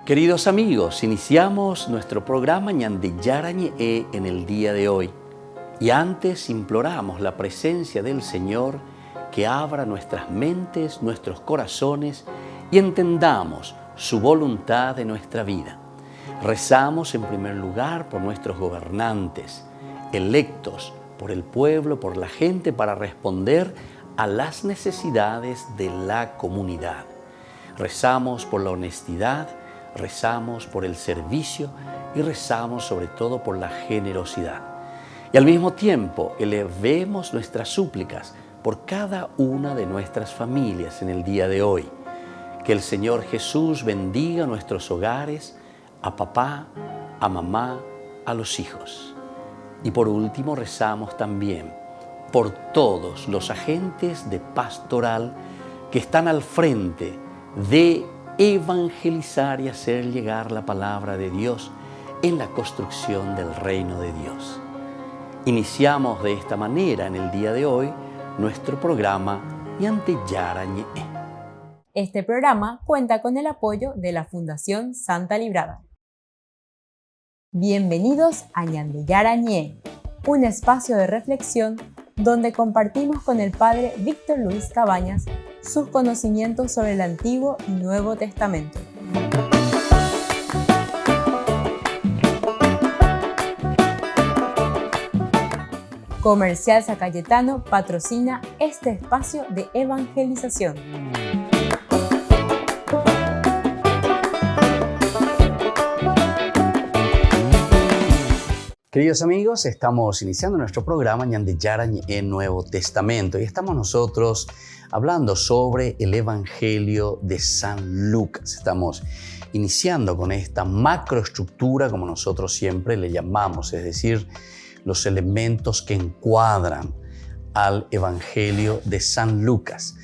Queridos amigos, iniciamos nuestro programa Ñande Yarañe en el día de hoy. Y antes imploramos la presencia del Señor que abra nuestras mentes, nuestros corazones y entendamos su voluntad de nuestra vida. Rezamos en primer lugar por nuestros gobernantes, electos por el pueblo, por la gente, para responder a las necesidades de la comunidad. Rezamos por la honestidad, rezamos por el servicio y rezamos sobre todo por la generosidad. Y al mismo tiempo elevemos nuestras súplicas por cada una de nuestras familias en el día de hoy. Que el Señor Jesús bendiga nuestros hogares, a papá, a mamá, a los hijos. Y por último rezamos también por todos los agentes de pastoral que están al frente de evangelizar y hacer llegar la palabra de Dios en la construcción del reino de Dios. Iniciamos de esta manera en el día de hoy nuestro programa Ñande Yarañe. Este programa cuenta con el apoyo de la Fundación Santa Librada. Bienvenidos a Ñande Yarañe, un espacio de reflexión donde compartimos con el Padre Víctor Luis Cabañas sus conocimientos sobre el Antiguo y Nuevo Testamento. Comercial San Cayetano patrocina este espacio de evangelización. Queridos amigos, estamos iniciando nuestro programa Ñande Yarañe en Nuevo Testamento y estamos nosotros hablando sobre el Evangelio de San Lucas. Estamos iniciando con esta macroestructura, como nosotros siempre le llamamos, es decir, los elementos que encuadran al Evangelio de San Lucas.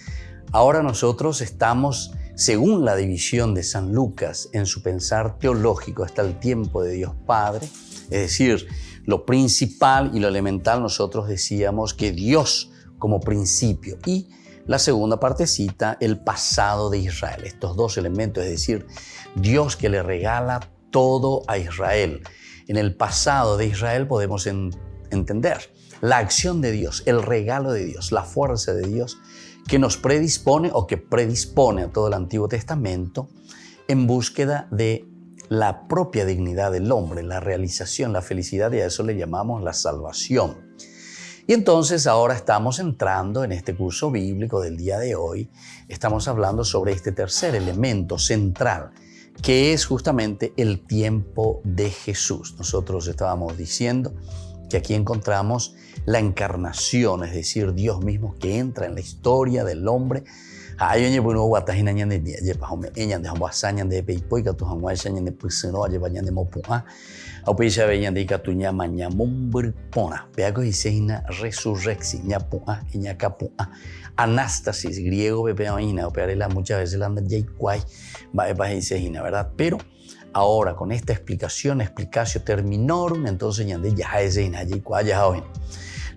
Ahora nosotros estamos, según la división de San Lucas, en su pensar teológico hasta el tiempo de Dios Padre, es decir, lo principal y lo elemental, nosotros decíamos que Dios como principio y la segunda partecita, el pasado de Israel. Estos dos elementos, es decir, Dios que le regala todo a Israel. En el pasado de Israel podemos entender la acción de Dios, el regalo de Dios, la fuerza de Dios que nos predispone o que predispone a todo el Antiguo Testamento en búsqueda de la propia dignidad del hombre, la realización, la felicidad, y a eso le llamamos la salvación. Y entonces ahora estamos entrando en este curso bíblico del día de hoy, estamos hablando sobre este tercer elemento central, que es justamente el tiempo de Jesús. Nosotros estábamos diciendo que aquí encontramos la encarnación, es decir, Dios mismo que entra en la historia del hombre. Hay bueno guatajina ñande yepa home ñande hambasa ñande peipo y tu hangwaisa ñande pusino lleva ñande mopua au peisa ve ñande katuña maña mombirpona peaco isehina resurrexi ñapua y ñacapua anástasis griego bepeaina operela muchas veces la anda yaikwai va epa isehina, ¿verdad? Pero ahora con esta explicación terminorum, entonces ñande ya isehina yaikwai ya hoy.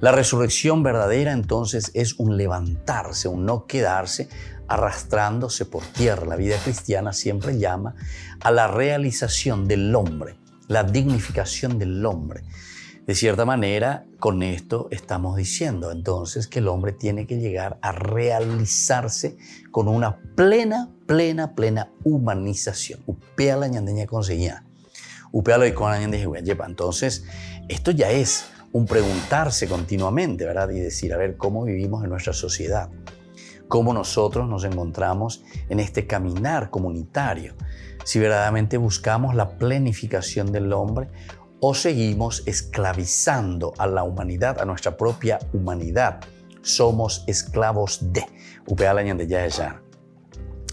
La resurrección verdadera entonces es un levantarse, un no quedarse arrastrándose por tierra. La vida cristiana siempre llama a la realización del hombre, la dignificación del hombre. De cierta manera, con esto estamos diciendo entonces que el hombre tiene que llegar a realizarse con una plena humanización. Upea la ñandeña conseguía. Upea lo y con la ñandeña. Entonces, esto ya es un preguntarse continuamente, ¿verdad? Y decir, a ver, ¿cómo vivimos en nuestra sociedad? ¿Cómo nosotros nos encontramos en este caminar comunitario? Si verdaderamente buscamos la plenificación del hombre o seguimos esclavizando a la humanidad, a nuestra propia humanidad. Somos esclavos de.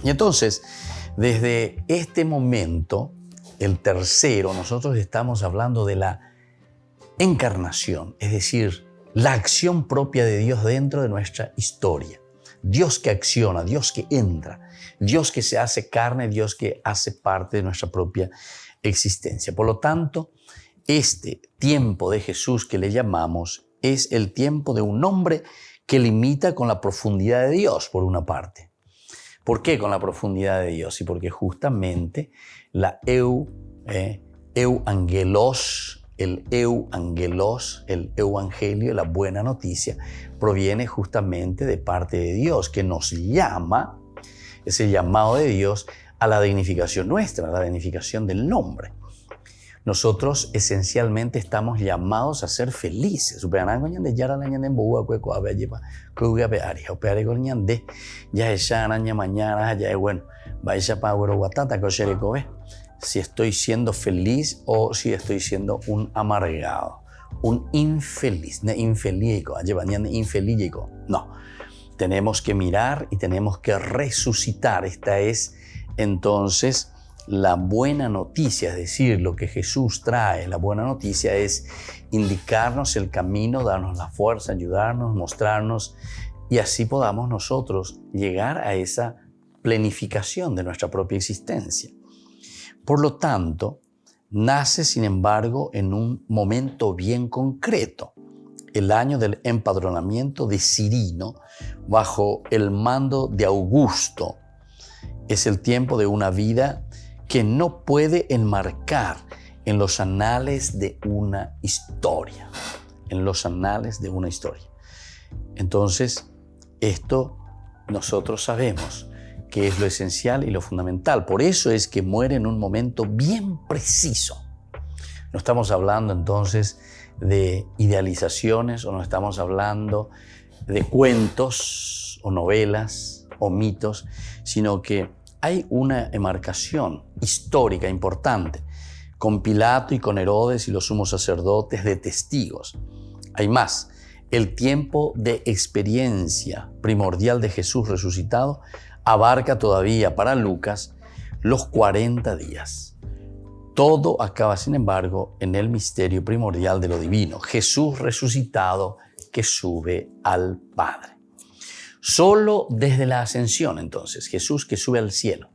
Y entonces, desde este momento, el tercero, nosotros estamos hablando de la encarnación, es decir, la acción propia de Dios dentro de nuestra historia. Dios que acciona, Dios que entra, Dios que se hace carne, Dios que hace parte de nuestra propia existencia. Por lo tanto, este tiempo de Jesús que le llamamos es el tiempo de un hombre que limita con la profundidad de Dios, por una parte, ¿Por qué con la profundidad de Dios? Y porque justamente la euangelos, el evangelio, la buena noticia, proviene justamente de parte de Dios, que nos llama, es el llamado de Dios a la dignificación nuestra, a la dignificación del nombre. Nosotros esencialmente estamos llamados a ser felices. Si estoy siendo feliz o si estoy siendo un amargado, un infeliz. No, tenemos que mirar y tenemos que resucitar. Esta es entonces la buena noticia, es decir, lo que Jesús trae. La buena noticia es indicarnos el camino, darnos la fuerza, ayudarnos, mostrarnos, y así podamos nosotros llegar a esa plenificación de nuestra propia existencia. Por lo tanto, nace, sin embargo, en un momento bien concreto, el año del empadronamiento de Cirino bajo el mando de Augusto. Es el tiempo de una vida que no puede enmarcar en los anales de una historia. En los anales de una historia. Entonces, esto nosotros sabemos que es lo esencial y lo fundamental. Por eso es que muere en un momento bien preciso. No estamos hablando entonces de idealizaciones o no estamos hablando de cuentos o novelas o mitos, sino que hay una enmarcación histórica importante con Pilato y con Herodes y los sumos sacerdotes de testigos. Hay más, el tiempo de experiencia primordial de Jesús resucitado abarca todavía para Lucas los 40 días. Todo acaba, sin embargo, en el misterio primordial de lo divino, Jesús resucitado que sube al Padre. Solo desde la ascensión, entonces, Jesús que sube al cielo.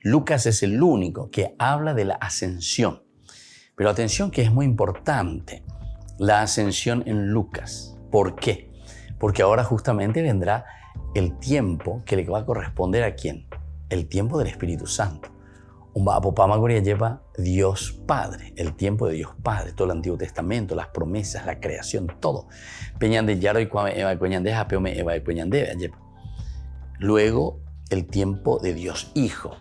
Lucas es el único que habla de la ascensión. Pero atención que es muy importante la ascensión en Lucas. ¿Por qué? Porque ahora justamente vendrá el tiempo que le va a corresponder ¿a quién? El tiempo del Espíritu Santo. Lleva Dios Padre, el tiempo de Dios Padre, todo el Antiguo Testamento, las promesas, la creación, todo. Luego, el tiempo de Dios Hijo,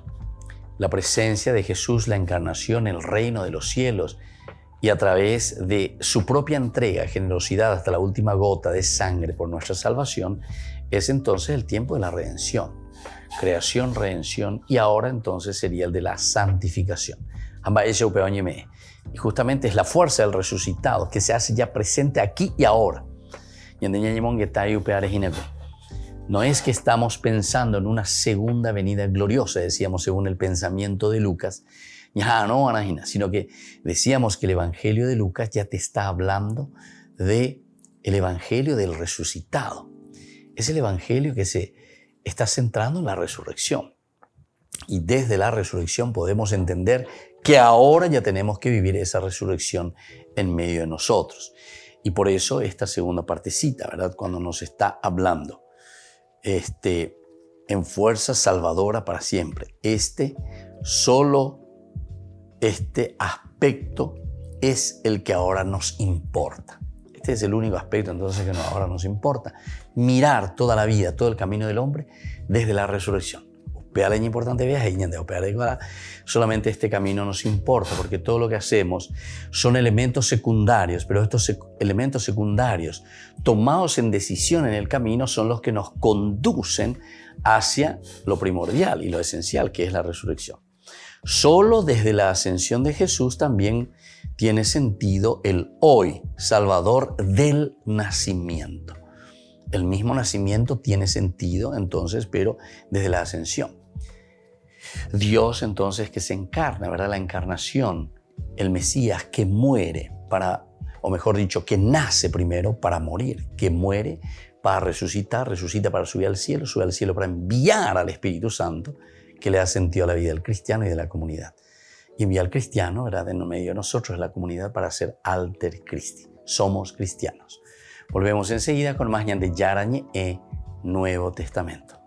la presencia de Jesús, la encarnación, el reino de los cielos, y a través de su propia entrega, generosidad hasta la última gota de sangre por nuestra salvación, es entonces el tiempo de la redención. Creación, redención, y ahora entonces sería el de la santificación. Y justamente es la fuerza del resucitado que se hace ya presente aquí y ahora. No es que estamos pensando en una segunda venida gloriosa, decíamos según el pensamiento de Lucas, sino que decíamos que el Evangelio de Lucas ya te está hablando del Evangelio del resucitado. Es el Evangelio que se está centrando en la resurrección. Y desde la resurrección podemos entender que ahora ya tenemos que vivir esa resurrección en medio de nosotros. Y por eso esta segunda partecita, ¿verdad? Cuando nos está hablando en fuerza salvadora para siempre. Solo este aspecto es el que ahora nos importa. Este es el único aspecto entonces que ahora nos importa. Mirar toda la vida, todo el camino del hombre desde la resurrección. Solamente este camino nos importa porque todo lo que hacemos son elementos secundarios, pero estos elementos secundarios tomados en decisión en el camino son los que nos conducen hacia lo primordial y lo esencial que es la resurrección. Solo desde la ascensión de Jesús también tiene sentido el hoy, Salvador del nacimiento. El mismo nacimiento tiene sentido entonces, pero desde la ascensión. Dios entonces que se encarna, ¿verdad? La encarnación, el Mesías que muere o mejor dicho, que nace primero para morir, que muere para resucitar, resucita para subir al cielo para enviar al Espíritu Santo que le da sentido a la vida del cristiano y de la comunidad. Y envía al cristiano, ¿verdad? En medio de nosotros, la comunidad, para ser alter Christi. Somos cristianos. Volvemos enseguida con más de Yarañe Nuevo Testamento.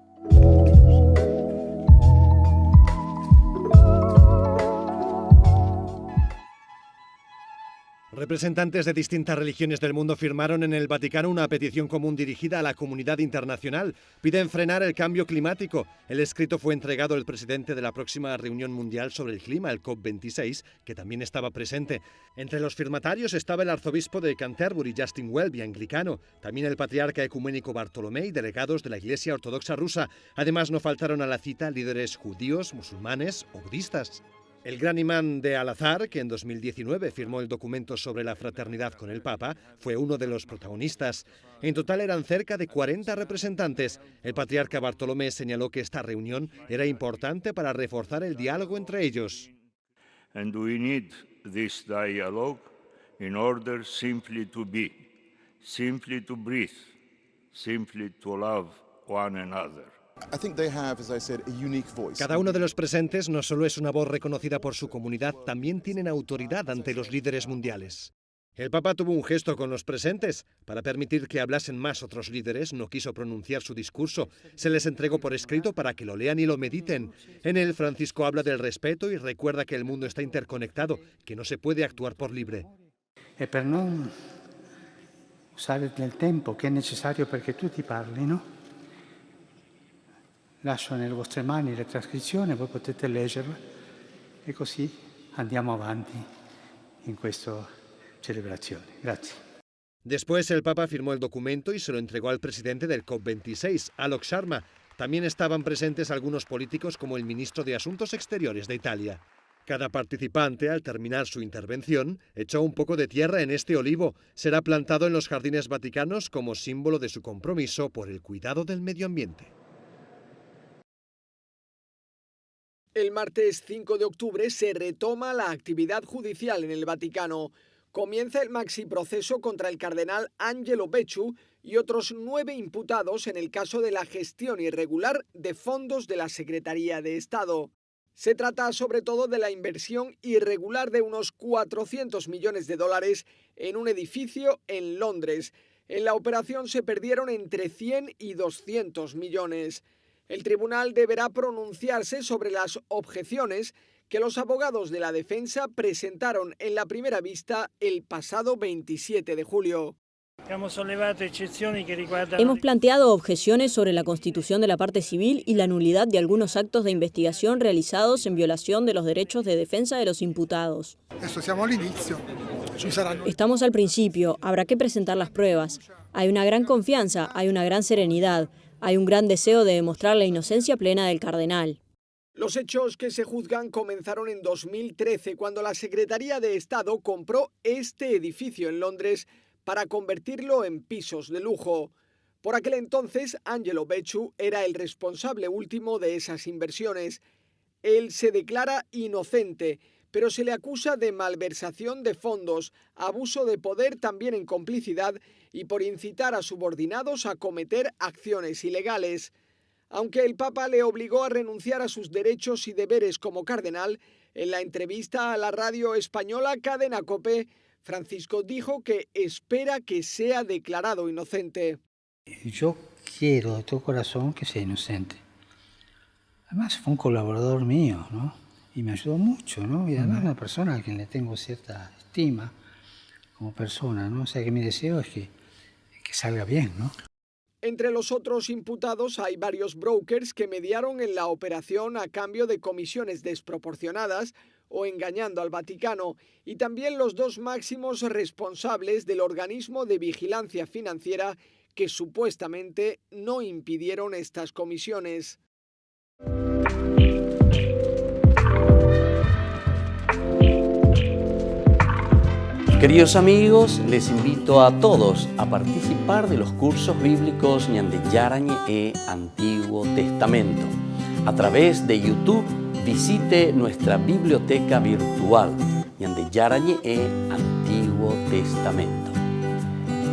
Representantes de distintas religiones del mundo firmaron en el Vaticano una petición común dirigida a la comunidad internacional. Piden frenar el cambio climático. El escrito fue entregado al presidente de la próxima reunión mundial sobre el clima, el COP26, que también estaba presente. Entre los firmatarios estaba el arzobispo de Canterbury, Justin Welby, anglicano, también el patriarca ecuménico Bartolomé y delegados de la Iglesia Ortodoxa rusa. Además, no faltaron a la cita líderes judíos, musulmanes o budistas. El gran imán de Al-Azhar, que en 2019 firmó el documento sobre la fraternidad con el Papa, fue uno de los protagonistas. En total eran cerca de 40 representantes. El patriarca Bartolomé señaló que esta reunión era importante para reforzar el diálogo entre ellos. And we need this dialogue in order simply to be, simply to breathe, simply to love one another. Cada uno de los presentes no solo es una voz reconocida por su comunidad, también tienen autoridad ante los líderes mundiales. El Papa tuvo un gesto con los presentes. Para permitir que hablasen más otros líderes, no quiso pronunciar su discurso. Se les entregó por escrito para que lo lean y lo mediten. En él, Francisco habla del respeto y recuerda que el mundo está interconectado, que no se puede actuar por libre. E per non usare del tempo che è necessario perché tutti parlino, lascio nelle vostre mani la trascrizione, voi potete leggerla e così andiamo avanti in questa celebrazione. Grazie. Después el Papa firmó el documento y se lo entregó al presidente del COP26, Alok Sharma. También estaban presentes algunos políticos como el ministro de Asuntos Exteriores de Italia. Cada participante, al terminar su intervención, echó un poco de tierra en este olivo. Será plantado en los jardines vaticanos como símbolo de su compromiso por el cuidado del medio ambiente. El martes 5 de octubre se retoma la actividad judicial en el Vaticano. Comienza el maxiproceso contra el cardenal Angelo Becciu y otros 9 imputados en el caso de la gestión irregular de fondos de la Secretaría de Estado. Se trata sobre todo de la inversión irregular de unos 400 millones de dólares en un edificio en Londres. En la operación se perdieron entre 100 y 200 millones. El tribunal deberá pronunciarse sobre las objeciones que los abogados de la defensa presentaron en la primera vista el pasado 27 de julio. Hemos planteado objeciones sobre la constitución de la parte civil y la nulidad de algunos actos de investigación realizados en violación de los derechos de defensa de los imputados. Estamos al principio, habrá que presentar las pruebas. Hay una gran confianza, hay una gran serenidad, hay un gran deseo de demostrar la inocencia plena del cardenal. Los hechos que se juzgan comenzaron en 2013, cuando la Secretaría de Estado compró este edificio en Londres para convertirlo en pisos de lujo. Por aquel entonces, Angelo Becciu era el responsable último de esas inversiones. Él se declara inocente, pero se le acusa de malversación de fondos, abuso de poder también en complicidad y por incitar a subordinados a cometer acciones ilegales. Aunque el Papa le obligó a renunciar a sus derechos y deberes como cardenal, en la entrevista a la radio española Cadena COPE, Francisco dijo que espera que sea declarado inocente. Yo quiero de todo corazón que sea inocente. Además fue un colaborador mío, ¿no? Y me ayudó mucho, ¿no? Y además una persona a quien le tengo cierta estima como persona, ¿no? O sea que mi deseo es que salga bien, ¿no? Entre los otros imputados hay varios brokers que mediaron en la operación a cambio de comisiones desproporcionadas o engañando al Vaticano, y también los 2 máximos responsables del organismo de vigilancia financiera que supuestamente no impidieron estas comisiones. Queridos amigos, les invito a todos a participar de los cursos bíblicos Ñande Yarañe e Antiguo Testamento. A través de YouTube, visite nuestra biblioteca virtual Ñande Yarañe e Antiguo Testamento.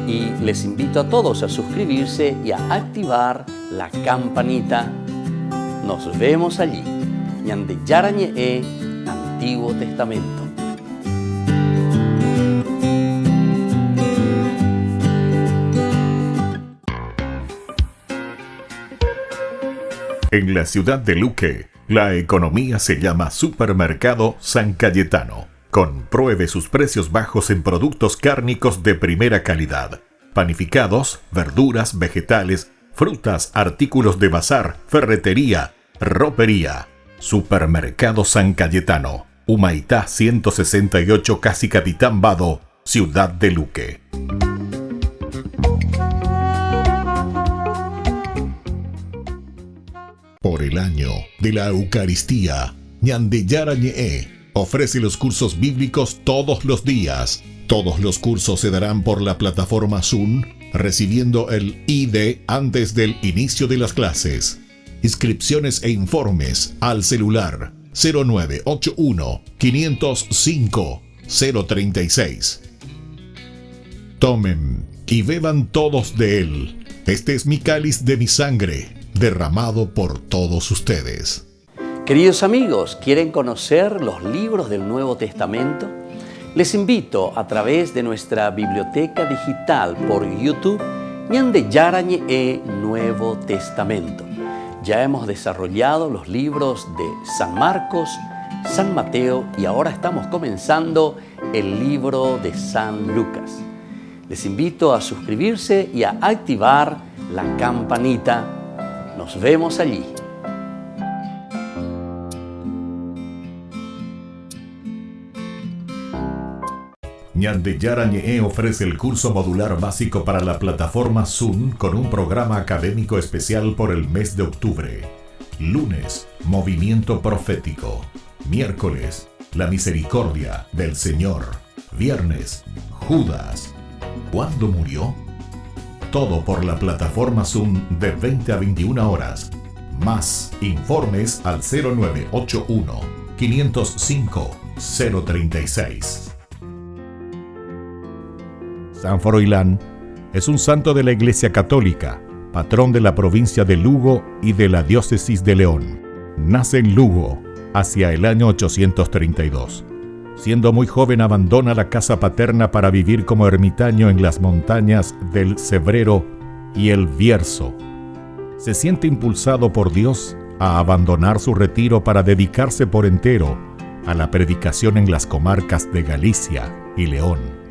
Y les invito a todos a suscribirse y a activar la campanita. Nos vemos allí. Ñande Yarañe e Antiguo Testamento. En la ciudad de Luque, la economía se llama Supermercado San Cayetano. Compruebe sus precios bajos en productos cárnicos de primera calidad. Panificados, verduras, vegetales, frutas, artículos de bazar, ferretería, ropería. Supermercado San Cayetano, Humaitá 168, Casi Capitán Vado, Ciudad de Luque. Por el año de la Eucaristía, Ñandeyara Ñe'e ofrece los cursos bíblicos todos los días. Todos los cursos se darán por la plataforma Zoom, recibiendo el ID antes del inicio de las clases. Inscripciones e informes al celular 0981 505 036. Tomen y beban todos de él. Este es mi cáliz de mi sangre, derramado por todos ustedes. Queridos amigos, ¿quieren conocer los libros del Nuevo Testamento? Les invito a través de nuestra biblioteca digital por YouTube, Ñandeyara Ñe'e Nuevo Testamento. Ya hemos desarrollado los libros de San Marcos, San Mateo y ahora estamos comenzando el libro de San Lucas. Les invito a suscribirse y a activar la campanita. Nos vemos allí. Ñandeyara Ñe'e ofrece el curso modular básico para la plataforma Zoom con un programa académico especial por el mes de octubre. Lunes, Movimiento Profético. Miércoles, La Misericordia del Señor. Viernes, Judas. ¿Cuándo murió? Todo por la plataforma Zoom de 20 a 21 horas. Más informes al 0981 505 036. San Froilán es un santo de la Iglesia Católica, patrón de la provincia de Lugo y de la diócesis de León. Nace en Lugo hacia el año 832. Siendo muy joven abandona la casa paterna para vivir como ermitaño en las montañas del Cebrero y el Bierzo. Se siente impulsado por Dios a abandonar su retiro para dedicarse por entero a la predicación en las comarcas de Galicia y León.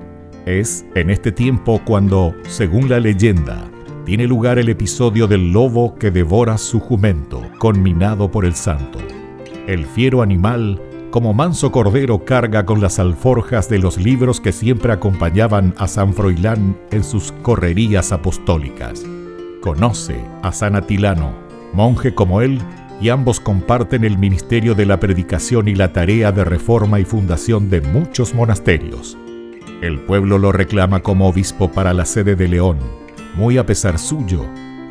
Es en este tiempo cuando, según la leyenda, tiene lugar el episodio del lobo que devora su jumento, conminado por el santo. El fiero animal, como manso cordero, carga con las alforjas de los libros que siempre acompañaban a San Froilán en sus correrías apostólicas. Conoce a San Atilano, monje como él, y ambos comparten el ministerio de la predicación y la tarea de reforma y fundación de muchos monasterios. El pueblo lo reclama como obispo para la sede de León. Muy a pesar suyo,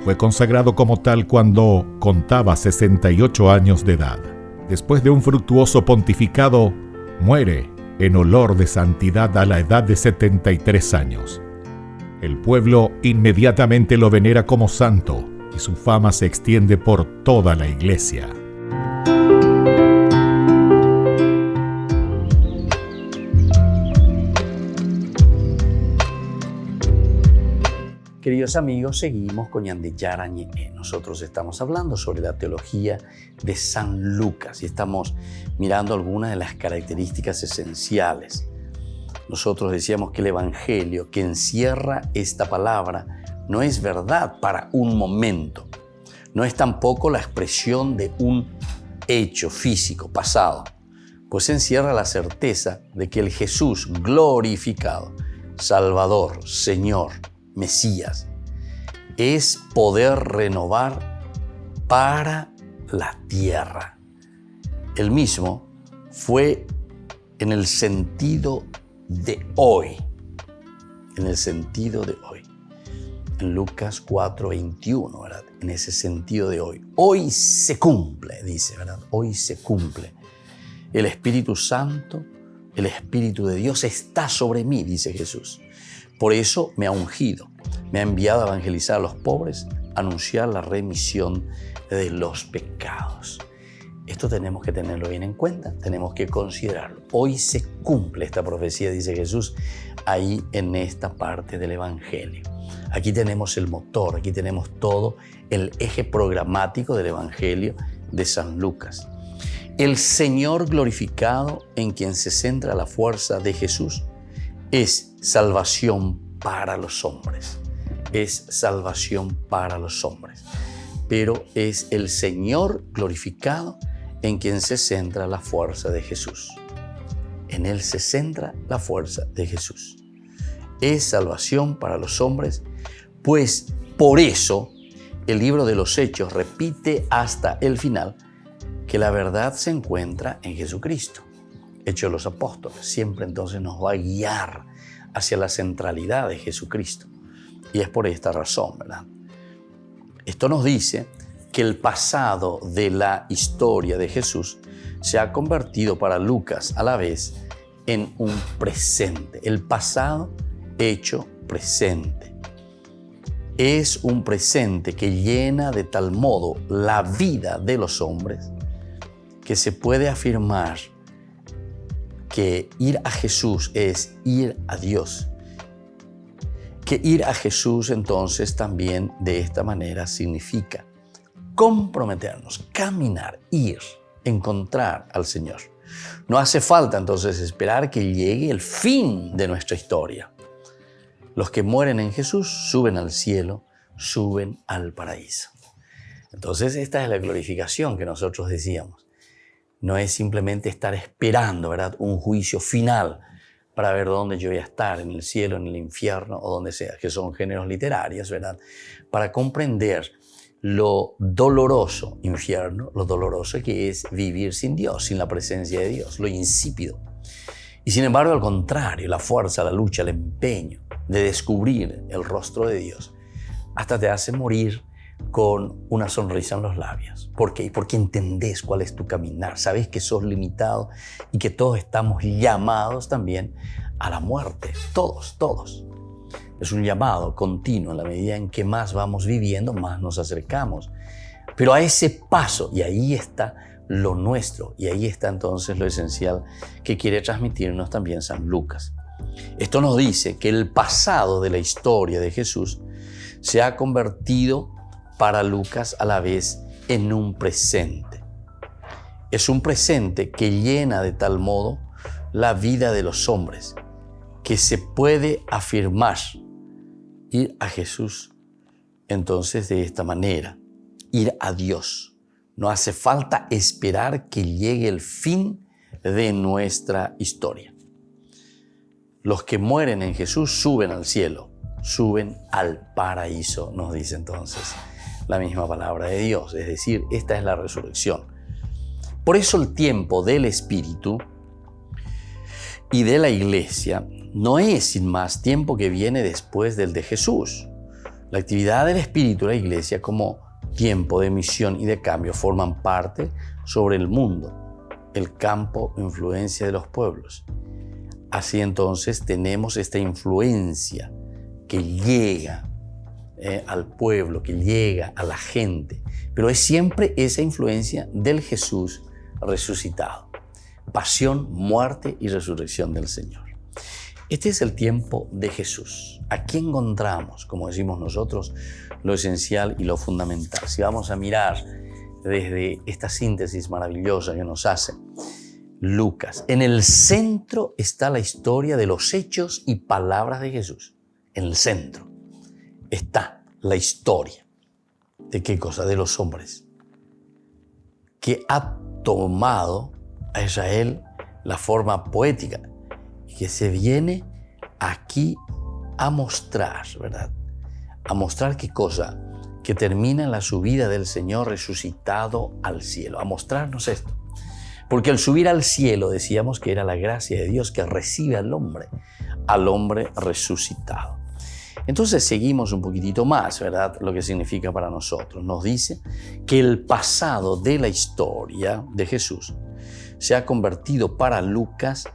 fue consagrado como tal cuando contaba 68 años de edad. Después de un fructuoso pontificado, muere en olor de santidad a la edad de 73 años. El pueblo inmediatamente lo venera como santo y su fama se extiende por toda la iglesia. Queridos amigos, seguimos con Ñandeyara Ñe'e. Nosotros estamos hablando sobre la teología de San Lucas y estamos mirando algunas de las características esenciales. Nosotros decíamos que el Evangelio que encierra esta palabra no es verdad para un momento. No es tampoco la expresión de un hecho físico pasado, pues encierra la certeza de que el Jesús glorificado, Salvador, Señor, Mesías, es poder renovar para la tierra. El mismo fue en el sentido de hoy, en el sentido de hoy. En Lucas 4:21, ¿verdad? En ese sentido de hoy. Hoy se cumple, dice, ¿verdad? Hoy se cumple. El Espíritu Santo, el Espíritu de Dios está sobre mí, dice Jesús. Por eso me ha ungido, me ha enviado a evangelizar a los pobres, a anunciar la remisión de los pecados. Esto tenemos que tenerlo bien en cuenta, tenemos que considerarlo. Hoy se cumple esta profecía, dice Jesús, ahí en esta parte del Evangelio. Aquí tenemos el motor, aquí tenemos todo el eje programático del Evangelio de San Lucas. El Señor glorificado en quien se centra la fuerza de Jesús es salvación para los hombres. Es salvación para los hombres. Pero es el Señor glorificado en quien se centra la fuerza de Jesús. En Él se centra la fuerza de Jesús. Es salvación para los hombres, pues por eso el libro de los Hechos repite hasta el final que la verdad se encuentra en Jesucristo. Hechos de los Apóstoles siempre entonces nos va a guiar hacia la centralidad de Jesucristo. Y es por esta razón, ¿verdad? Esto nos dice que el pasado de la historia de Jesús se ha convertido para Lucas a la vez en un presente. El pasado hecho presente. Es un presente que llena de tal modo la vida de los hombres que se puede afirmar que ir a Jesús es ir a Dios. Que ir a Jesús entonces también de esta manera significa comprometernos, caminar, ir, encontrar al Señor. No hace falta entonces esperar que llegue el fin de nuestra historia. Los que mueren en Jesús suben al cielo, suben al paraíso. Entonces esta es la glorificación que nosotros decíamos. No es simplemente estar esperando, ¿verdad?, un juicio final para ver dónde yo voy a estar, en el cielo, en el infierno o donde sea, que son géneros literarios, ¿verdad?, para comprender lo doloroso infierno, lo doloroso que es vivir sin Dios, sin la presencia de Dios, lo insípido. Y sin embargo, al contrario, la fuerza, la lucha, el empeño de descubrir el rostro de Dios hasta te hace morir con una sonrisa en los labios. ¿Por qué? Porque entendés cuál es tu caminar, sabes que sos limitado y que todos estamos llamados también a la muerte, todos. Es un llamado continuo. En la medida en que más vamos viviendo, más nos acercamos. Pero a ese paso, y ahí está lo nuestro, y ahí está entonces lo esencial que quiere transmitirnos también San Lucas. Esto nos dice que el pasado de la historia de Jesús se ha convertido para Lucas a la vez en un presente. Es un presente que llena de tal modo la vida de los hombres que se puede afirmar ir a Jesús entonces de esta manera, ir a Dios. No hace falta esperar que llegue el fin de nuestra historia. Los que mueren en Jesús suben al cielo, suben al paraíso, nos dice entonces la misma palabra de Dios. Es decir, esta es la resurrección. Por eso el tiempo del Espíritu y de la Iglesia no es sin más tiempo que viene después del de Jesús. La actividad del Espíritu y la Iglesia como tiempo de misión y de cambio forman parte sobre el mundo, el campo, influencia de los pueblos. Así entonces tenemos esta influencia que llega al pueblo, que llega a la gente, pero es siempre esa influencia del Jesús resucitado. Pasión, muerte y resurrección del Señor. Este es el tiempo de Jesús. Aquí encontramos, como decimos nosotros, lo esencial y lo fundamental. Si vamos a mirar desde esta síntesis maravillosa que nos hace Lucas, en el centro está la historia de los hechos y palabras de Jesús. En el centro está la historia. ¿De qué cosa? De los hombres. Que ha tomado a Israel la forma poética y que se viene aquí a mostrar, ¿verdad? A mostrar qué cosa, que termina en la subida del Señor resucitado al cielo, a mostrarnos esto. Porque el subir al cielo decíamos que era la gracia de Dios que recibe al hombre resucitado. Entonces seguimos un poquitito más, ¿verdad? Lo que significa para nosotros. Nos dice que el pasado de la historia de Jesús se ha convertido para Lucas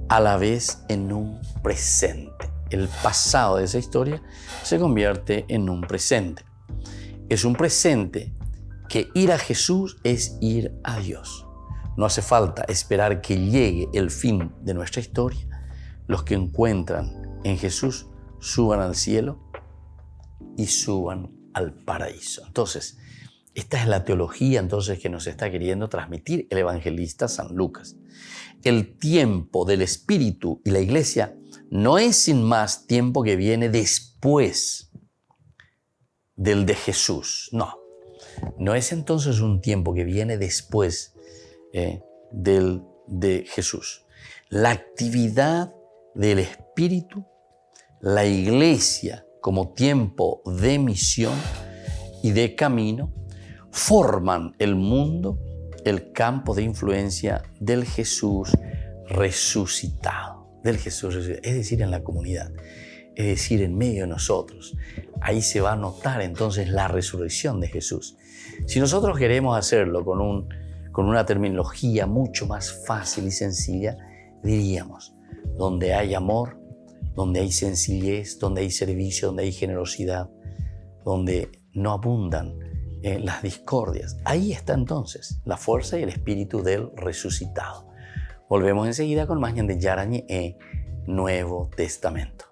a la vez en un presente. El pasado de esa historia se convierte en un presente. Es un presente que ir a Jesús es ir a Dios. No hace falta esperar que llegue el fin de nuestra historia. Los que encuentran en Jesús suban al cielo y suban al paraíso. Entonces, Esta es la teología entonces que nos está queriendo transmitir el evangelista San Lucas. El tiempo del Espíritu y la Iglesia no es sin más tiempo que viene después del de Jesús. No es entonces un tiempo que viene después del de Jesús. La actividad del Espíritu, la Iglesia como tiempo de misión y de camino, forman el mundo, el campo de influencia del Jesús resucitado. Es decir, en la comunidad, es decir, en medio de nosotros. Ahí se va a notar entonces la resurrección de Jesús. Si nosotros queremos hacerlo con una terminología mucho más fácil y sencilla, diríamos, donde hay amor, donde hay sencillez, donde hay servicio, donde hay generosidad, donde no abundan las discordias. Ahí está entonces la fuerza y el espíritu del resucitado. Volvemos enseguida con más de Yarañe Nuevo Testamento.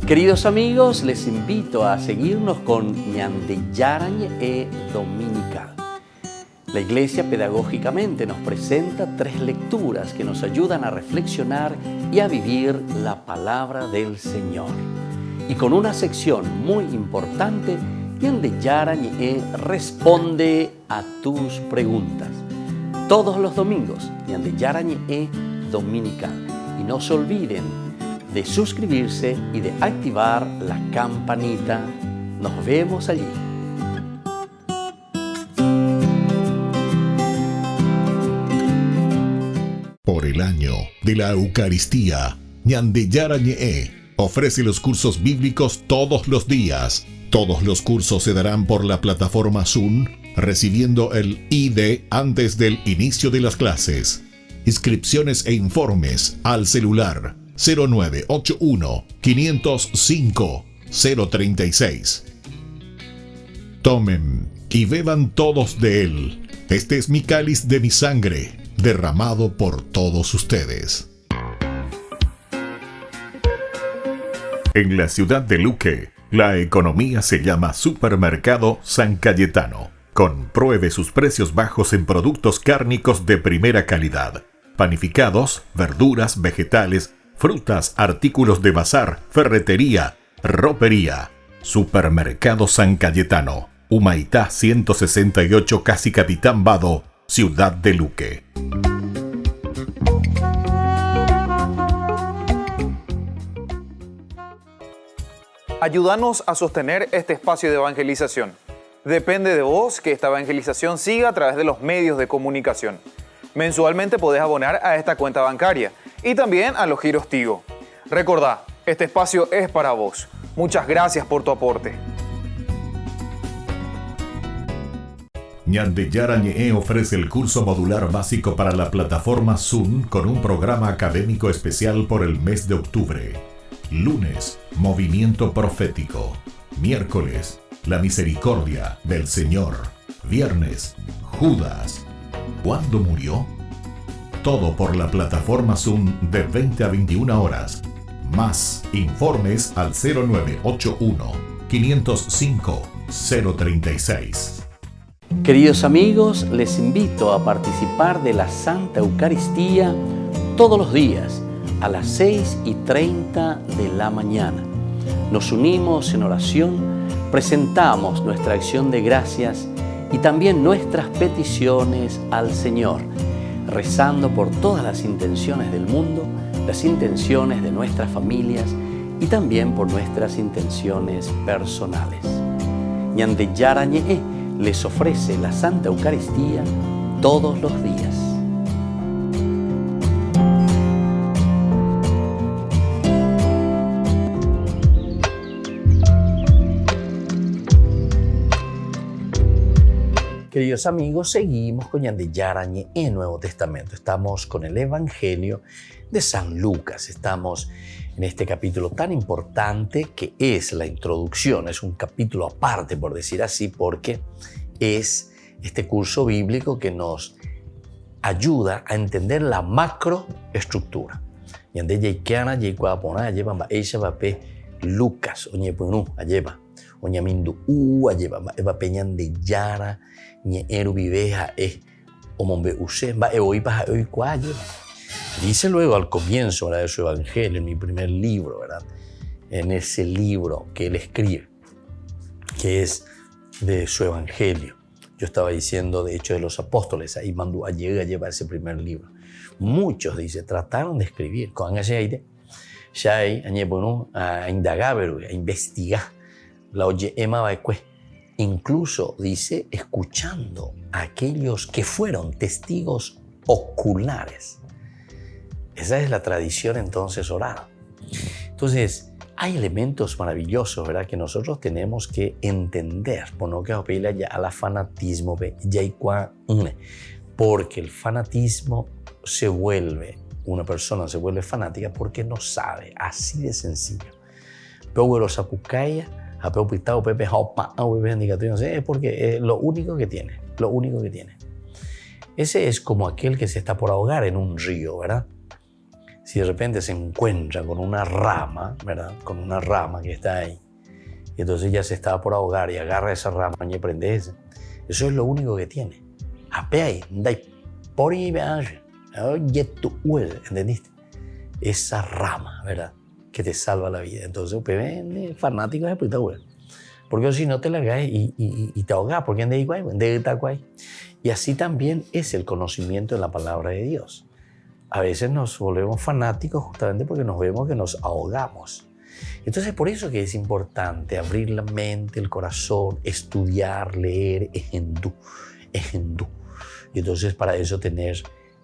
Queridos amigos, les invito a seguirnos con Ñande Yarañe Dominical. La Iglesia pedagógicamente nos presenta 3 lecturas que nos ayudan a reflexionar y a vivir la palabra del Señor. Y con una sección muy importante, Ñande Yarañe responde a tus preguntas. Todos los domingos, Ñande Yarañe Dominical. Y no se olviden de suscribirse y de activar la campanita. Nos vemos allí. Por el año de la Eucaristía, Ñande Yarañe ofrece los cursos bíblicos todos los días. Todos los cursos se darán por la plataforma Zoom, recibiendo el ID antes del inicio de las clases. Inscripciones e informes al celular 0981 505 036. Tomen y beban todos de él. Este es mi cáliz de mi sangre, derramado por todos ustedes. En la ciudad de Luque, la economía se llama Supermercado San Cayetano. Compruebe sus precios bajos en productos cárnicos de primera calidad. Panificados, verduras, vegetales, frutas, artículos de bazar, ferretería, ropería. Supermercado San Cayetano, Humaitá 168, Casi Capitán Vado, Ciudad de Luque. Ayúdanos a sostener este espacio de evangelización. Depende de vos que esta evangelización siga a través de los medios de comunicación. Mensualmente podés abonar a esta cuenta bancaria y también a los giros Tigo. Recordá, este espacio es para vos. Muchas gracias por tu aporte. Ñande Yarañe ofrece el curso modular básico para la plataforma Zoom con un programa académico especial por el mes de octubre. Lunes, Movimiento Profético. Miércoles, La Misericordia del Señor. Viernes, Judas. ¿Cuándo murió? Todo por la plataforma Zoom de 20 a 21 horas. Más informes al 0981 505 036. Queridos amigos, les invito a participar de la Santa Eucaristía todos los días a las 6:30 de la mañana. Nos unimos en oración, presentamos nuestra acción de gracias y también nuestras peticiones al Señor, rezando por todas las intenciones del mundo, las intenciones de nuestras familias y también por nuestras intenciones personales. Ñande Yarañe les ofrece la Santa Eucaristía todos los días. Queridos amigos, seguimos con Ñande Yarañe en Nuevo Testamento. Estamos con el Evangelio de San Lucas. Estamos en este capítulo tan importante que es la introducción. Es un capítulo aparte, por decir así, porque es este curso bíblico que nos ayuda a entender la macroestructura. Yande Yaikana, Yaikuapona, Ayeba, Eisha Bape, Lucas, Oñepunu, Ayeba, Oñamindu, Ayeba, Eva Peñan de Yara, Ñe Eru Viveja, Omombe Use, Va Eoipa, Ayeba. Dice luego al comienzo, ¿verdad?, de su evangelio, en mi primer libro, ¿verdad?, en ese libro que él escribe, que es de su evangelio. Yo estaba diciendo, de hecho, de los apóstoles, ahí mandó a llevar ese primer libro. Muchos, dice, trataron de escribir, con ese aire, ya hay, a indagar, a investigar, la oye Emma incluso, dice, escuchando a aquellos que fueron testigos oculares. Esa es la tradición entonces oral. Entonces, hay elementos maravillosos, ¿verdad?, que nosotros tenemos que entender, por no que opila ya a la fanatismo, porque el fanatismo una persona se vuelve fanática porque no sabe, así de sencillo. Pero es porque es lo único que tiene, Ese es como aquel que se está por ahogar en un río, ¿verdad? Si de repente se encuentra con una rama, ¿verdad?, con una rama que está ahí, y entonces ya se está por ahogar y agarra esa rama y prende esa. Eso es lo único que tiene. ¿Entendiste? Esa rama, ¿verdad?, que te salva la vida. Entonces, fanático es espectacular. Porque si no te la hagas y te ahogas, porque y así también es el conocimiento de la palabra de Dios. A veces nos volvemos fanáticos justamente porque nos vemos que nos ahogamos. Entonces, por eso que es importante abrir la mente, el corazón, estudiar, leer, ejendú. Y entonces para eso tener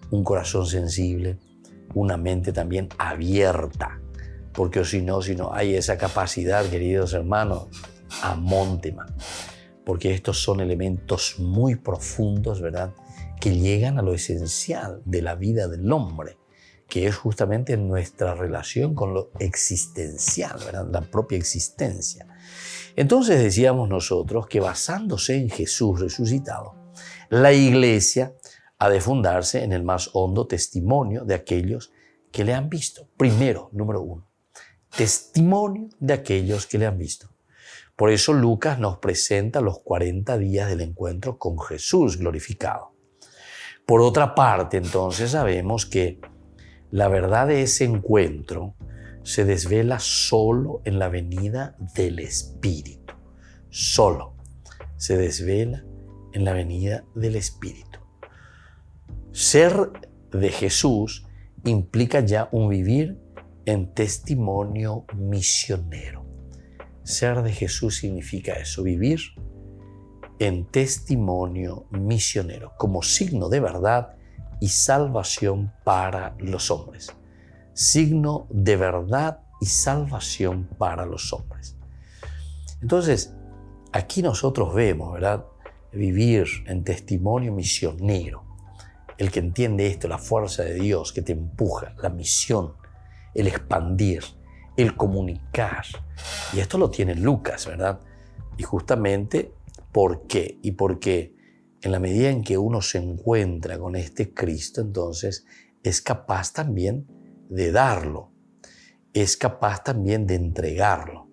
un corazón sensible, una mente también abierta. Porque si no hay esa capacidad, queridos hermanos, amóntema. Porque estos son elementos muy profundos, ¿verdad?, que llegan a lo esencial de la vida del hombre, que es justamente nuestra relación con lo existencial, ¿verdad?, la propia existencia. Entonces decíamos nosotros que basándose en Jesús resucitado, la iglesia ha de fundarse en el más hondo testimonio de aquellos que le han visto. Primero, número uno, testimonio de aquellos que le han visto. Por eso Lucas nos presenta los 40 días del encuentro con Jesús glorificado. Por otra parte, entonces, sabemos que la verdad de ese encuentro se desvela solo en la venida del Espíritu. Solo se desvela en la venida del Espíritu. Ser de Jesús implica ya un vivir en testimonio misionero. Ser de Jesús significa eso, vivir en testimonio misionero, como signo de verdad y salvación para los hombres. Signo de verdad y salvación para los hombres. Entonces, aquí nosotros vemos, ¿verdad?, vivir en testimonio misionero. El que entiende esto, la fuerza de Dios que te empuja, la misión, el expandir, el comunicar. Y esto lo tiene Lucas, ¿verdad? Y justamente, ¿por qué? Y porque en la medida en que uno se encuentra con este Cristo, entonces es capaz también de darlo, es capaz también de entregarlo.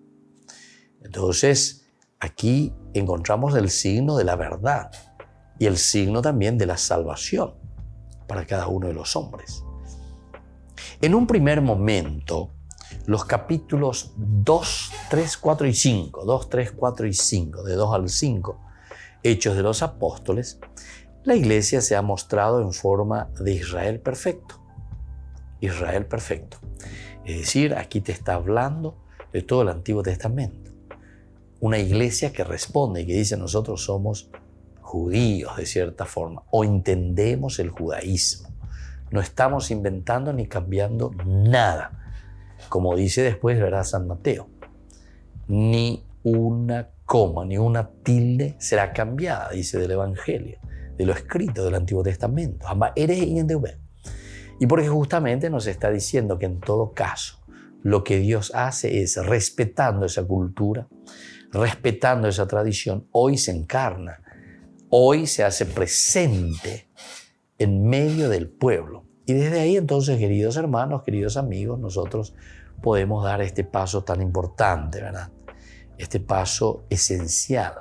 Entonces, aquí encontramos el signo de la verdad y el signo también de la salvación para cada uno de los hombres. En un primer momento, los capítulos 2, 3, 4 y 5, 2, 3, 4 y 5, de 2 al 5, Hechos de los Apóstoles, la iglesia se ha mostrado en forma de Israel perfecto. Israel perfecto. Es decir, aquí te está hablando de todo el Antiguo Testamento. Una iglesia que responde y que dice: nosotros somos judíos de cierta forma, o entendemos el judaísmo. No estamos inventando ni cambiando nada. Como dice después, ¿verdad?, San Mateo. Ni una coma, ni una tilde será cambiada, dice del Evangelio, de lo escrito del Antiguo Testamento. Y porque justamente nos está diciendo que en todo caso, lo que Dios hace es, respetando esa cultura, respetando esa tradición, hoy se encarna, hoy se hace presente en medio del pueblo. Y desde ahí entonces, queridos hermanos, queridos amigos, nosotros podemos dar este paso tan importante, ¿verdad? Este paso esencial.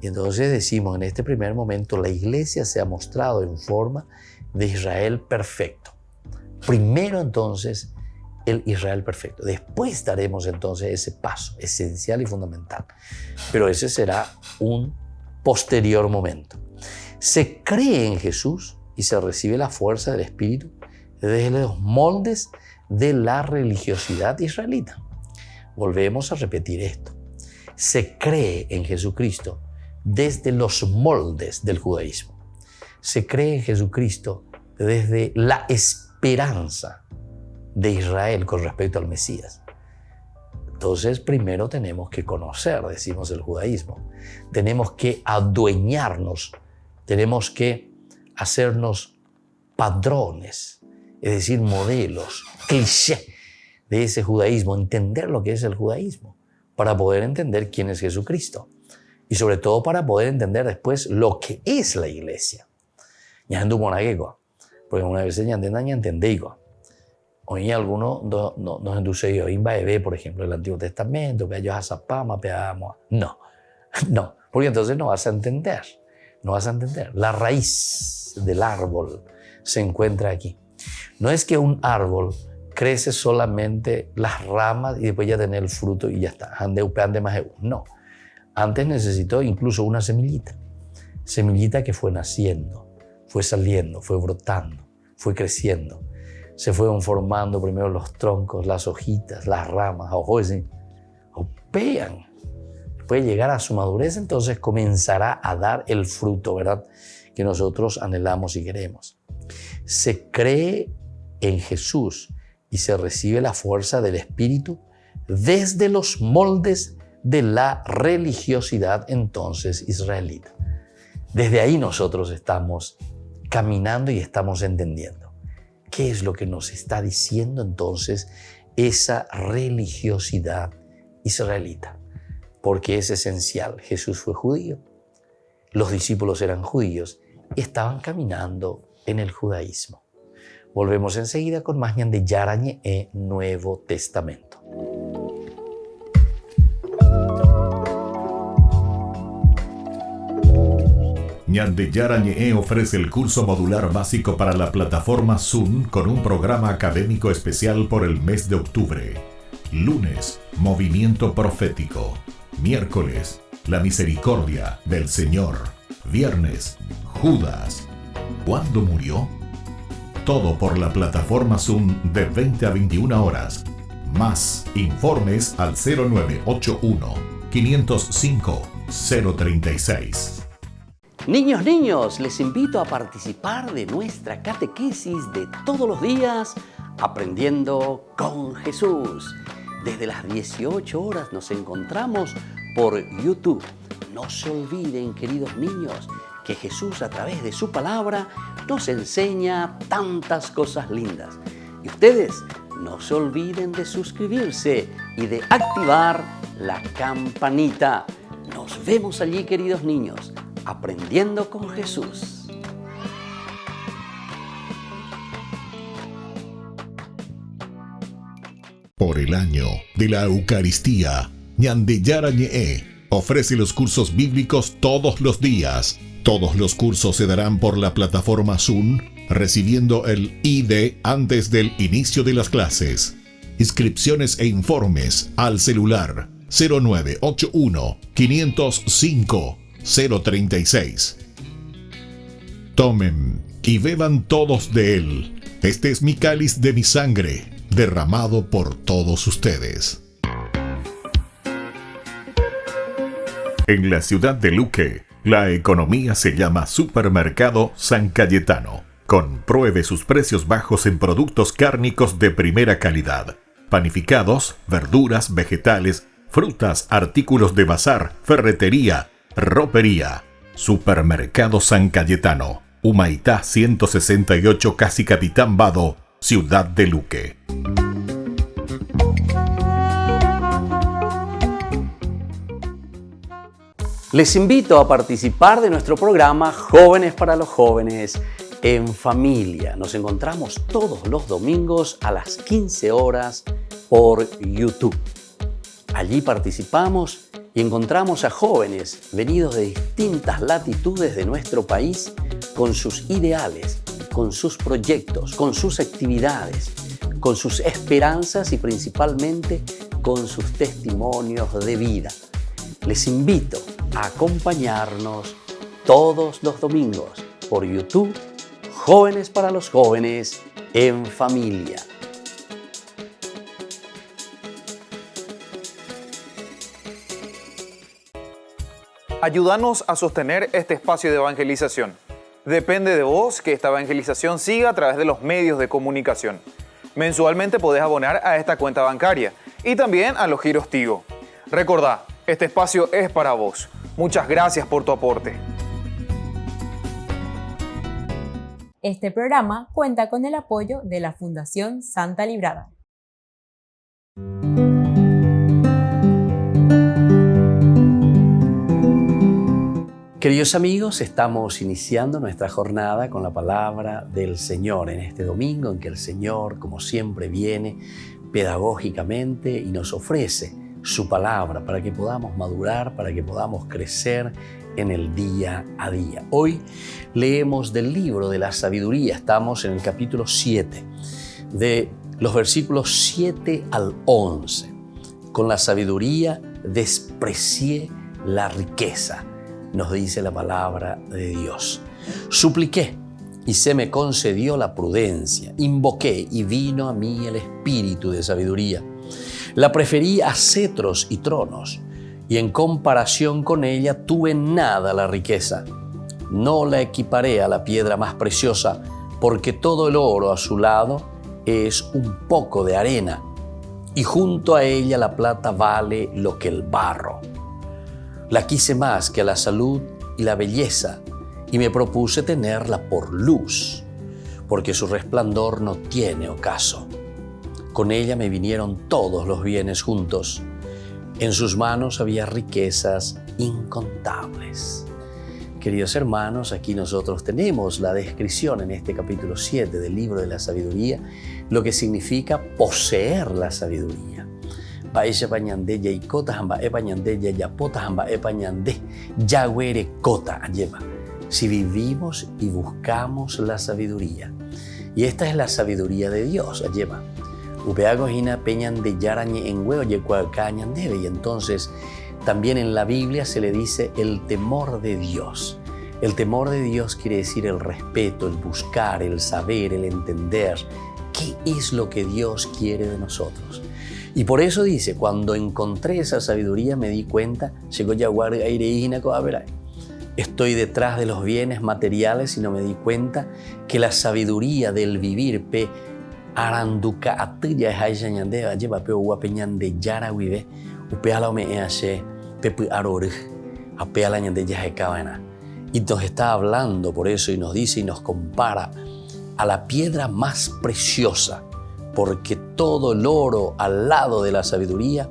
Y entonces decimos, en este primer momento, la iglesia se ha mostrado en forma de Israel perfecto. Primero entonces, el Israel perfecto. Después daremos entonces ese paso esencial y fundamental. Pero ese será un posterior momento. Se cree en Jesús y se recibe la fuerza del Espíritu desde los moldes de la religiosidad israelita. Volvemos a repetir esto. Se cree en Jesucristo desde los moldes del judaísmo. Se cree en Jesucristo desde la esperanza de Israel con respecto al Mesías. Entonces, primero tenemos que conocer, decimos, el judaísmo. Tenemos que adueñarnos, tenemos que hacernos padrones, es decir, modelos, cliché de ese judaísmo, entender lo que es el judaísmo, para poder entender quién es Jesucristo. Y sobre todo para poder entender después lo que es la iglesia. Porque una vez ya entendéis. Hoy algunos nos induce yo en Baebé, por ejemplo, el Antiguo Testamento, peayos a Zapama, peamos. No, porque entonces no vas a entender. La raíz del árbol se encuentra aquí. No es que un árbol crece solamente las ramas y después ya tener el fruto y ya está. No. Antes necesitó incluso una semillita que fue naciendo, fue saliendo, fue brotando, fue creciendo. Se fueron formando primero los troncos, las hojitas, las ramas, pegan. Puede llegar a su madurez, entonces comenzará a dar el fruto, ¿verdad?, que nosotros anhelamos y queremos. Se cree en Jesús y se recibe la fuerza del Espíritu desde los moldes de la religiosidad entonces israelita. Desde ahí nosotros estamos caminando y estamos entendiendo qué es lo que nos está diciendo entonces esa religiosidad israelita. Porque es esencial. Jesús fue judío, los discípulos eran judíos y estaban caminando en el judaísmo. Volvemos enseguida con más de Yarañe e Nuevo Testamento. Ñande Yarañe ofrece el curso modular básico para la plataforma Zoom con un programa académico especial por el mes de octubre. Lunes, movimiento profético. Miércoles, la misericordia del Señor. Viernes, Judas. ¿Cuándo murió? Todo por la plataforma Zoom de 20 a 21 horas. Más informes al 0981-505-036. Niños, les invito a participar de nuestra catequesis de todos los días, Aprendiendo con Jesús. Desde las 18 horas nos encontramos por YouTube. No se olviden, queridos niños, que Jesús a través de su palabra nos enseña tantas cosas lindas. Y ustedes no se olviden de suscribirse y de activar la campanita. Nos vemos allí, queridos niños, aprendiendo con Jesús. Por el año de la Eucaristía, Ñande Yarañe ofrece los cursos bíblicos todos los días. Todos los cursos se darán por la plataforma Zoom, recibiendo el ID antes del inicio de las clases. Inscripciones e informes al celular 0981-505-036. Tomen y beban todos de él. Este es mi cáliz de mi sangre, derramado por todos ustedes. En la ciudad de Luque, la economía se llama Supermercado San Cayetano. Compruebe sus precios bajos en productos cárnicos de primera calidad. Panificados, verduras, vegetales, frutas, artículos de bazar, ferretería, ropería. Supermercado San Cayetano, Humaitá 168, Casi Capitán Vado, ciudad de Luque. Les invito a participar de nuestro programa Jóvenes para los Jóvenes. en familia. Nos encontramos todos los domingos a las 15 horas por YouTube. Allí participamos y encontramos a jóvenes venidos de distintas latitudes de nuestro país con sus ideales, con sus proyectos, con sus actividades, con sus esperanzas y principalmente con sus testimonios de vida. Les invito a acompañarnos todos los domingos por YouTube, Jóvenes para los Jóvenes en Familia. Ayúdanos a sostener este espacio de evangelización. Depende de vos que esta evangelización siga a través de los medios de comunicación. Mensualmente podés abonar a esta cuenta bancaria y también a los giros Tigo. Recordá, este espacio es para vos. Muchas gracias por tu aporte. Este programa cuenta con el apoyo de la Fundación Santa Librada. Queridos amigos, estamos iniciando nuestra jornada con la palabra del Señor en este domingo en que el Señor, como siempre, viene pedagógicamente y nos ofrece su palabra para que podamos madurar, para que podamos crecer en el día a día. Hoy leemos del libro de la sabiduría, estamos en el capítulo 7, de los versículos 7 al 11. Con la sabiduría desprecié la riqueza, nos dice la palabra de Dios. Supliqué y se me concedió la prudencia. Invoqué y vino a mí el espíritu de sabiduría. La preferí a cetros y tronos, y en comparación con ella tuve nada la riqueza. No la equiparé a la piedra más preciosa, porque todo el oro a su lado es un poco de arena, y junto a ella la plata vale lo que el barro. La quise más que a la salud y la belleza, y me propuse tenerla por luz, porque su resplandor no tiene ocaso. Con ella me vinieron todos los bienes juntos. En sus manos había riquezas incontables. Queridos hermanos, aquí nosotros tenemos la descripción en este capítulo 7 del libro de la sabiduría, lo que significa poseer la sabiduría. Paisha pañande yaikota hamba epañande yayapota hamba epañande yagüere kota ayema. Si vivimos y buscamos la sabiduría, y esta es la sabiduría de Dios, ayema. Upeagojina peñan de yarañe en huevo yecuacañan debe, y entonces también en la Biblia se le dice el temor de Dios. El temor de Dios quiere decir el respeto, el buscar, el saber, el entender qué es lo que Dios quiere de nosotros. Y por eso dice, cuando encontré esa sabiduría me di cuenta, estoy detrás de los bienes materiales y no me di cuenta que la sabiduría del vivir pe aranduka atuya hayañande lleva pe guapeñande yara vive upeala me eache pepu aror apeala ñande yajekabana. Y nos está hablando por eso y nos dice y nos compara a la piedra más preciosa, porque todo el oro al lado de la sabiduría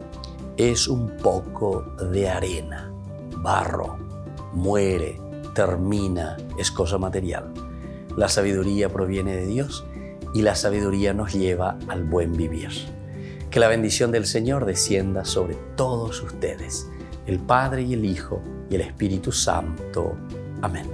es un poco de arena, barro, muere, termina, es cosa material. La sabiduría proviene de Dios y la sabiduría nos lleva al buen vivir. Que la bendición del Señor descienda sobre todos ustedes, el Padre y el Hijo y el Espíritu Santo. Amén.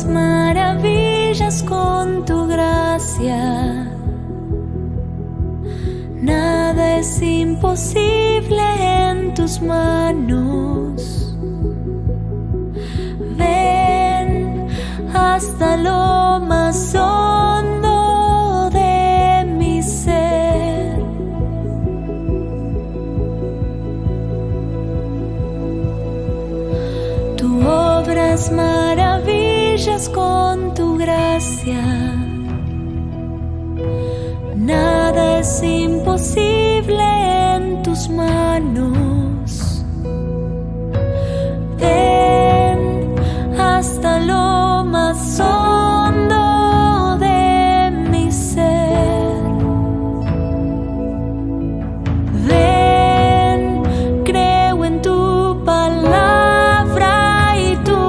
Maravillas con tu gracia, nada es imposible en tus manos. Ven hasta lo más hondo de mi ser. las maravillas con tu gracia. Nada es imposible en tus manos. Ven hasta lo más hondo de mi ser. Ven, creo en tu palabra y tu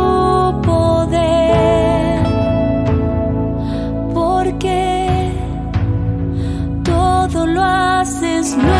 poder, porque todo lo haces nuevo.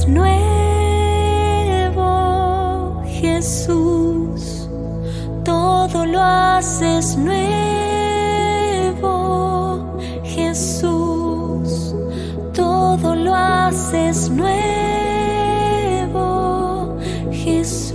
haces nuevo, Jesús. Todo lo haces nuevo, Jesús. Todo lo haces nuevo, Jesús.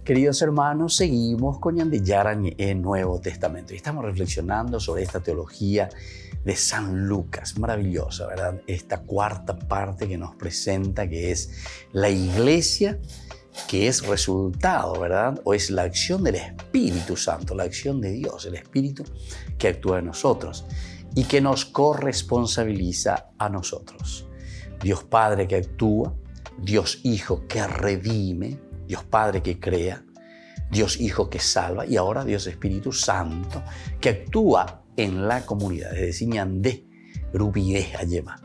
Queridos hermanos, seguimos con Ñandillara en Nuevo Testamento y estamos reflexionando sobre esta teología de San Lucas, maravillosa, ¿verdad? Esta cuarta parte que nos presenta, que es la iglesia, que es resultado, ¿verdad? O es la acción del Espíritu Santo, la acción de Dios, el Espíritu que actúa en nosotros y que nos corresponsabiliza a nosotros. Dios Padre que actúa, Dios Hijo que redime, Dios Padre que crea, Dios Hijo que salva y ahora Dios Espíritu Santo que actúa en la comunidad. Es decir, ñandé, rubidez ayema.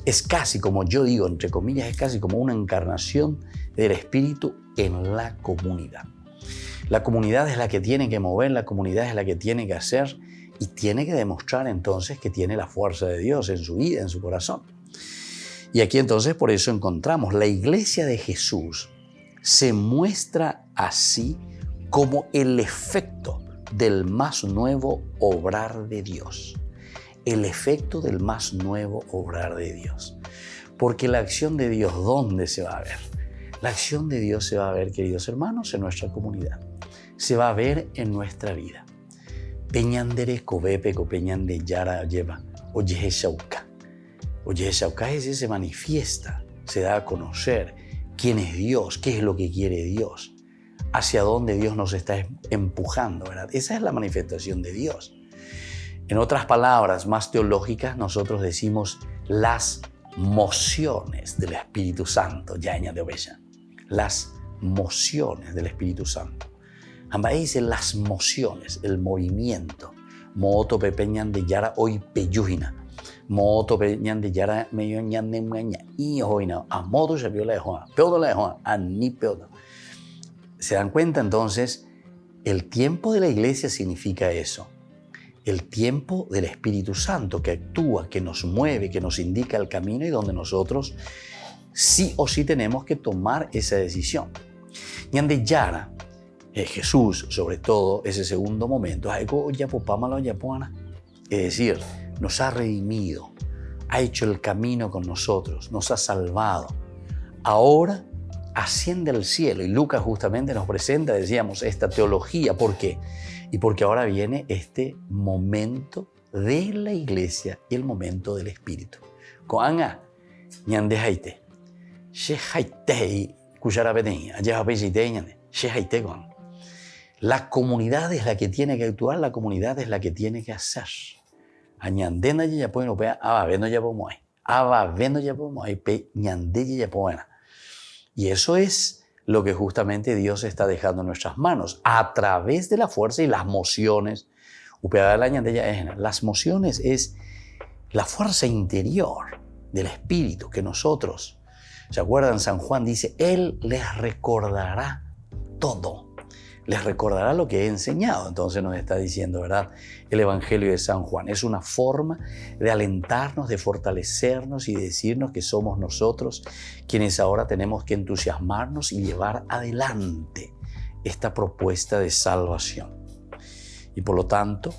Es casi como yo digo, entre comillas, es casi como una encarnación del Espíritu en la comunidad. La comunidad es la que tiene que mover, la comunidad es la que tiene que hacer y tiene que demostrar entonces que tiene la fuerza de Dios en su vida, en su corazón. Y aquí entonces por eso encontramos la iglesia de Jesús se muestra así como el efecto del más nuevo obrar de Dios. El efecto del más nuevo obrar de Dios. Porque la acción de Dios, ¿dónde se va a ver? La acción de Dios se va a ver, queridos hermanos, en nuestra comunidad. Se va a ver en nuestra vida. Peñandere cobepe copeñande yara lleva. Oye shauka. Oye shauka es decir, se manifiesta, se da a conocer quién es Dios, qué es lo que quiere Dios, hacia dónde Dios nos está empujando, ¿verdad? Esa es la manifestación de Dios. En otras palabras más teológicas, nosotros decimos las mociones del Espíritu Santo, yaña de oveja. Las mociones del Espíritu Santo. Ambas dicen las mociones, el movimiento. Mooto pepeñan de yara hoy peyujina. Mooto pepeñan de yara medio ñan de muña. Y hoina, a modo se vio la joa. Peodo la joa, a ni peodo. ¿Se dan cuenta entonces? El tiempo de la iglesia significa eso. El tiempo del Espíritu Santo que actúa, que nos mueve, que nos indica el camino y donde nosotros sí o sí tenemos que tomar esa decisión. Ñande yara, Jesús, sobre todo, ese segundo momento, es decir, nos ha redimido, ha hecho el camino con nosotros, nos ha salvado. Ahora asciende al cielo y Lucas justamente nos presenta, decíamos, esta teología. ¿Por qué? Y porque ahora viene este momento de la iglesia y el momento del Espíritu. Coanga, ñande haite, she haite, cucharabeteña, allá haite, she haite con. La comunidad es la que tiene que actuar, la comunidad es la que tiene que hacer. Añandena ya pueden ver, vendo ya podemos ahí, vendo ya podemos ahí, pe ñande ya pueden. Y eso es lo que justamente Dios está dejando en nuestras manos a través de la fuerza y las mociones. Las mociones es la fuerza interior del Espíritu que nosotros, ¿se acuerdan? San Juan dice, Él les recordará todo. Les recordará lo que he enseñado. Entonces nos está diciendo, ¿verdad? El Evangelio de San Juan es una forma de alentarnos, de fortalecernos y de decirnos que somos nosotros quienes ahora tenemos que entusiasmarnos y llevar adelante esta propuesta de salvación. Y por lo tanto,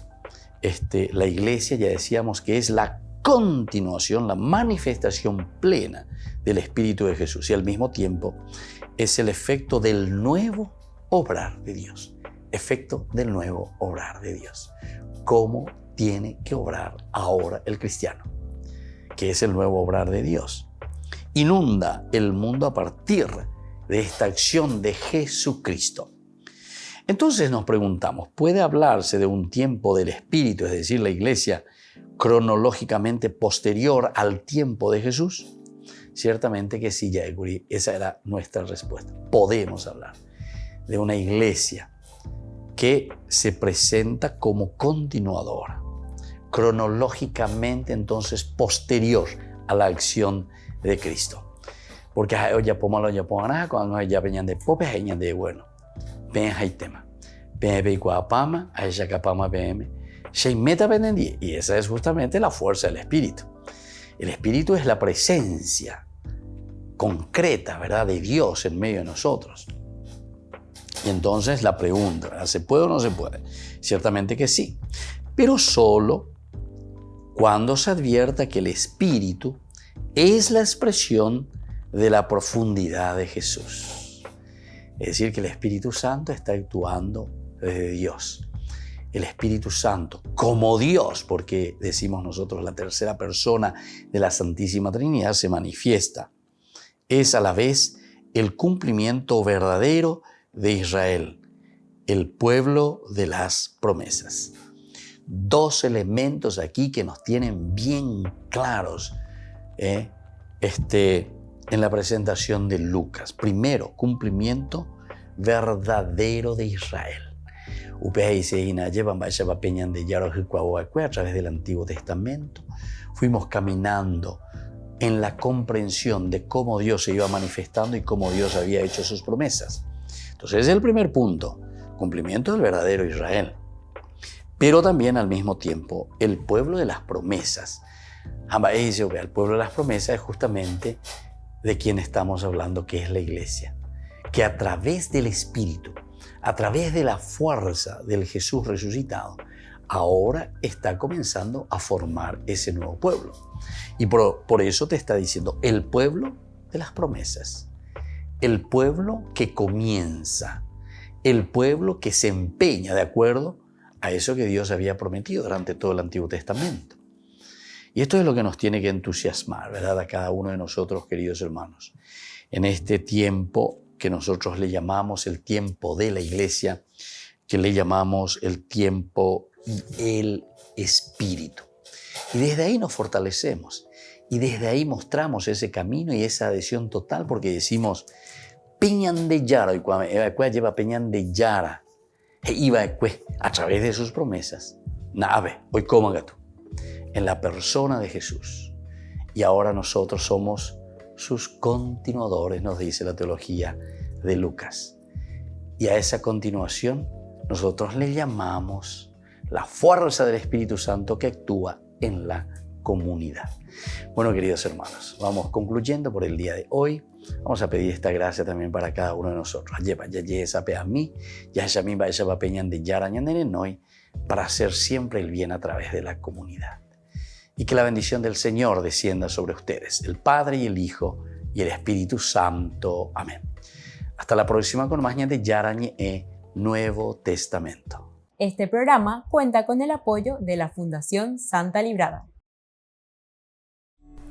la iglesia ya decíamos que es la continuación, la manifestación plena del Espíritu de Jesús y al mismo tiempo es el efecto del nuevo obrar de Dios, efecto del nuevo obrar de Dios. ¿Cómo tiene que obrar ahora el cristiano? que es el nuevo obrar de Dios. Inunda el mundo a partir de esta acción de Jesucristo. Entonces nos preguntamos, ¿puede hablarse de un tiempo del Espíritu, es decir, la iglesia, cronológicamente posterior al tiempo de Jesús? Ciertamente que sí, Yaeguri, esa era nuestra respuesta. Podemos hablar de una iglesia que se presenta como continuadora, cronológicamente entonces posterior a la acción de Cristo. Porque ya pomalo ya pongan cuando ya venían de popes venían de bueno. Ven hay tema. Ven guapama, hay ya capama bm. Se meta benendi y esa es justamente la fuerza del Espíritu. El Espíritu es la presencia concreta, ¿verdad?, de Dios en medio de nosotros. Y entonces la pregunta, ¿verdad?, ¿se puede o no se puede? Ciertamente que sí, pero solo cuando se advierta que el Espíritu es la expresión de la profundidad de Jesús. Es decir, que el Espíritu Santo está actuando desde Dios. El Espíritu Santo, como Dios, porque decimos nosotros la tercera persona de la Santísima Trinidad, se manifiesta. Es a la vez el cumplimiento verdadero de Israel, el pueblo de las promesas. Dos elementos aquí que nos tienen bien claros en la presentación de Lucas. Primero, cumplimiento verdadero de Israel. A través del Antiguo Testamento fuimos caminando en la comprensión de cómo Dios se iba manifestando y cómo Dios había hecho sus promesas. Entonces ese es el primer punto, cumplimiento del verdadero Israel. Pero también al mismo tiempo el pueblo de las promesas. El pueblo de las promesas es justamente de quien estamos hablando, que es la iglesia, que a través del Espíritu, a través de la fuerza del Jesús resucitado, ahora está comenzando a formar ese nuevo pueblo. Y por eso te está diciendo el pueblo de las promesas, el pueblo que comienza, el pueblo que se empeña de acuerdo a eso que Dios había prometido durante todo el Antiguo Testamento. Y esto es lo que nos tiene que entusiasmar, ¿verdad?, a cada uno de nosotros, queridos hermanos. En este tiempo que nosotros le llamamos el tiempo de la iglesia, que le llamamos el tiempo del Espíritu. Y desde ahí nos fortalecemos. Y desde ahí mostramos ese camino y esa adhesión total, porque decimos, Peñan de Yara, y cuando lleva Peñan de Yara, iba a través de sus promesas, nave, hoy como gato, en la persona de Jesús. Y ahora nosotros somos sus continuadores, nos dice la teología de Lucas. Y a esa continuación nosotros le llamamos la fuerza del Espíritu Santo que actúa en la comunidad. Bueno, queridos hermanos, vamos concluyendo por el día de hoy. Vamos a pedir esta gracia también para cada uno de nosotros. Para hacer siempre el bien a través de la comunidad. Y que la bendición del Señor descienda sobre ustedes, el Padre y el Hijo y el Espíritu Santo. Amén. Hasta la próxima con más de Yarañe Nuevo Testamento. Este programa cuenta con el apoyo de la Fundación Santa Librada.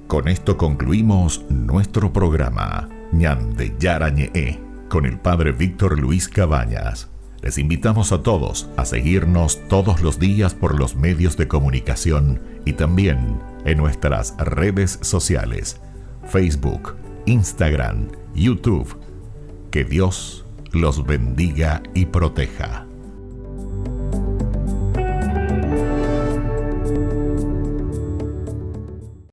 Con esto concluimos nuestro programa Ñande Yarañe con el Padre Víctor Luis Cabañas. Les invitamos a todos a seguirnos todos los días por los medios de comunicación y también en nuestras redes sociales, Facebook, Instagram, YouTube. Que Dios los bendiga y proteja.